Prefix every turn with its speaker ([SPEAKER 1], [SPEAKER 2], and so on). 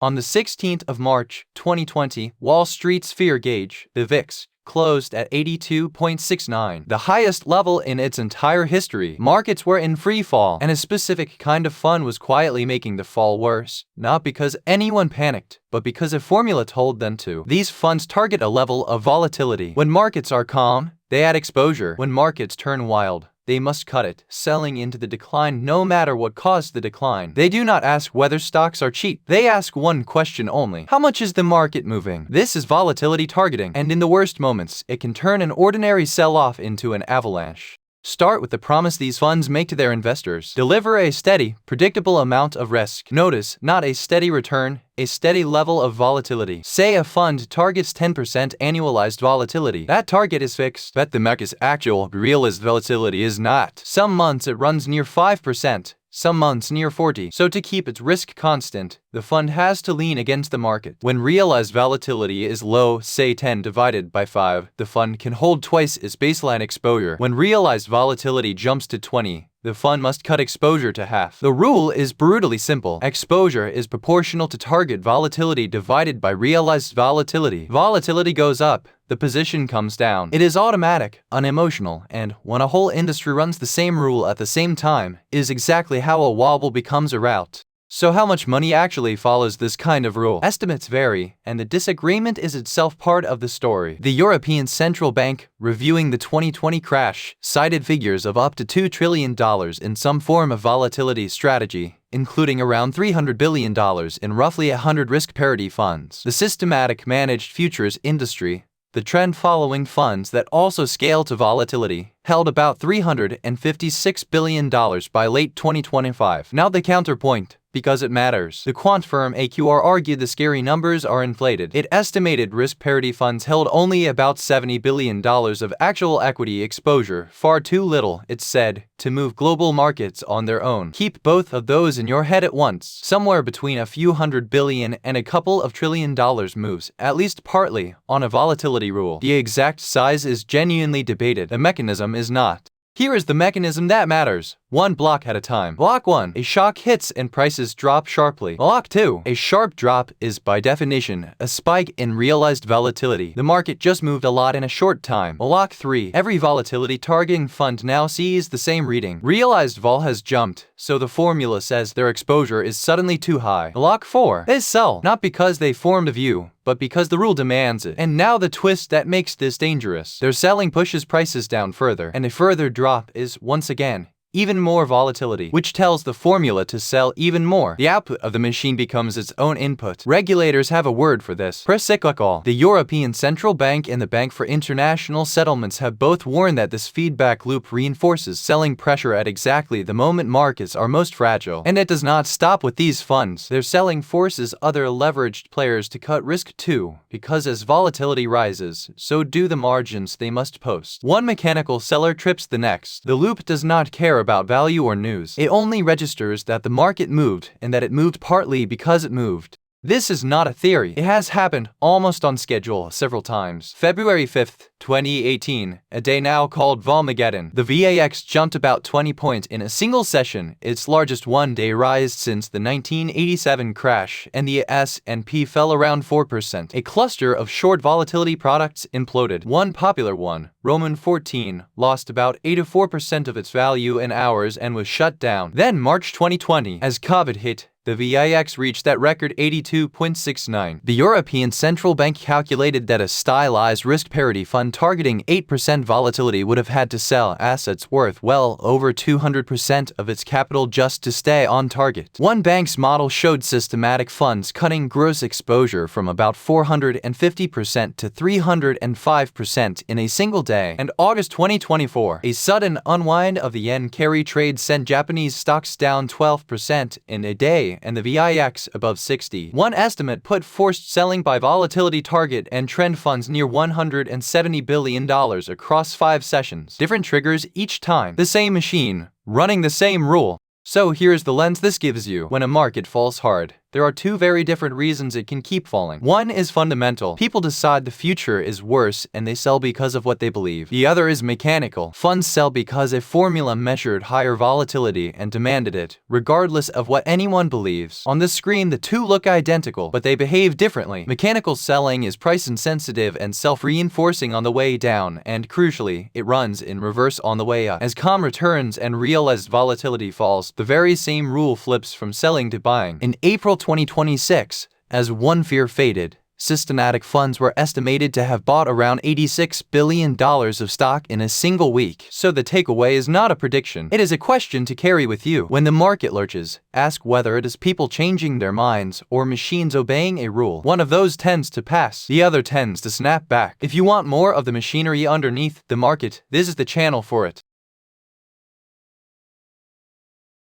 [SPEAKER 1] On the 16th of March, 2020, Wall Street's fear gauge, the VIX, closed at 82.69, the highest level in its entire history. Markets were in free fall, and a specific kind of fun was quietly making the fall worse, not because anyone panicked, but because a formula told them to. These funds target a level of volatility. When markets are calm, they add exposure. When markets turn wild, they must cut it, selling into the decline no matter what caused the decline. They do not ask whether stocks are cheap. They ask one question only: how much is the market moving? This is volatility targeting, and in the worst moments, it can turn an ordinary sell-off into an avalanche. Start with the promise these funds make to their investors. Deliver a steady, predictable amount of risk. Notice, not a steady return, a steady level of volatility. Say a fund targets 10% annualized volatility. That target is fixed. Bet the market's actual, realized volatility is not. Some months it runs near 5%. Some months near 40. So to keep its risk constant, the fund has to lean against the market. When realized volatility is low, say 10 divided by 5, the fund can hold twice its baseline exposure. When realized volatility jumps to 20, the fund must cut exposure to half. The rule is brutally simple. Exposure is proportional to target volatility divided by realized volatility. Volatility goes up, the position comes down. It is automatic, unemotional, and when a whole industry runs the same rule at the same time, is exactly how a wobble becomes a rout. So how much money actually follows this kind of rule? Estimates vary, and the disagreement is itself part of the story. The European Central Bank, reviewing the 2020 crash, cited figures of up to $2 trillion in some form of volatility strategy, including around $300 billion in roughly 100 risk parity funds. The systematic managed futures industry, the trend-following funds that also scale to volatility, held about $356 billion by late 2025. Now the counterpoint, because it matters. The quant firm AQR argued the scary numbers are inflated. It estimated risk parity funds held only about $70 billion of actual equity exposure, far too little, it said, to move global markets on their own. Keep both of those in your head at once. Somewhere between a few $100 billion and a couple of $1 trillion moves, at least partly, on a volatility rule. The exact size is genuinely debated. The mechanism is not. Here is the mechanism that matters. One block at a time. Block 1. A shock hits and prices drop sharply. Block 2. A sharp drop is, by definition, a spike in realized volatility. The market just moved a lot in a short time. Block 3. Every volatility targeting fund now sees the same reading. Realized vol has jumped, so the formula says their exposure is suddenly too high. Block 4. They sell, not because they formed a view, but because the rule demands it. And now the twist that makes this dangerous. Their selling pushes prices down further, and a further drop is, once again, even more volatility, which tells the formula to sell even more. The output of the machine becomes its own input. Regulators have a word for this: procyclical. The European Central Bank and the Bank for International Settlements have both warned that this feedback loop reinforces selling pressure at exactly the moment markets are most fragile. And it does not stop with these funds. Their selling forces other leveraged players to cut risk too, because as volatility rises, so do the margins they must post. One mechanical seller trips the next. The loop does not care about value or news. It only registers that the market moved and that it moved partly because it moved. This is not a theory. It has happened almost on schedule several times. February 5th, 2018, a day now called Volmageddon. The VAX jumped about 20 points in a single session, its largest one-day rise since the 1987 crash, and the S&P fell around 4%. A cluster of short volatility products imploded. One popular one, Roman 14, lost about 84% of its value in hours and was shut down. Then March 2020, as COVID hit, the VIX reached that record 82.69. The European Central Bank calculated that a stylized risk parity fund targeting 8% volatility would have had to sell assets worth well over 200% of its capital just to stay on target. One bank's model showed systematic funds cutting gross exposure from about 450% to 305% in a single day. And August 2024, a sudden unwind of the yen carry trade sent Japanese stocks down 12% in a day, and the VIX above 60. One estimate put forced selling by volatility target and trend funds near $170 billion across 5 sessions. Different triggers each time. The same machine, running the same rule. So here's the lens this gives you. When a market falls hard, there are two very different reasons it can keep falling. One is fundamental. People decide the future is worse and they sell because of what they believe. The other is mechanical. Funds sell because a formula measured higher volatility and demanded it, regardless of what anyone believes. On this screen, the two look identical, but they behave differently. Mechanical selling is price-insensitive and self-reinforcing on the way down, and crucially, it runs in reverse on the way up. As calm returns and realized volatility falls, the very same rule flips from selling to buying. In April 2026, as one fear faded, systematic funds were estimated to have bought around $86 billion of stock in a single week. So the takeaway is not a prediction. It is a question to carry with you. When the market lurches, ask whether it is people changing their minds or machines obeying a rule. One of those tends to pass, the other tends to snap back. If you want more of the machinery underneath the market, this is the channel for it.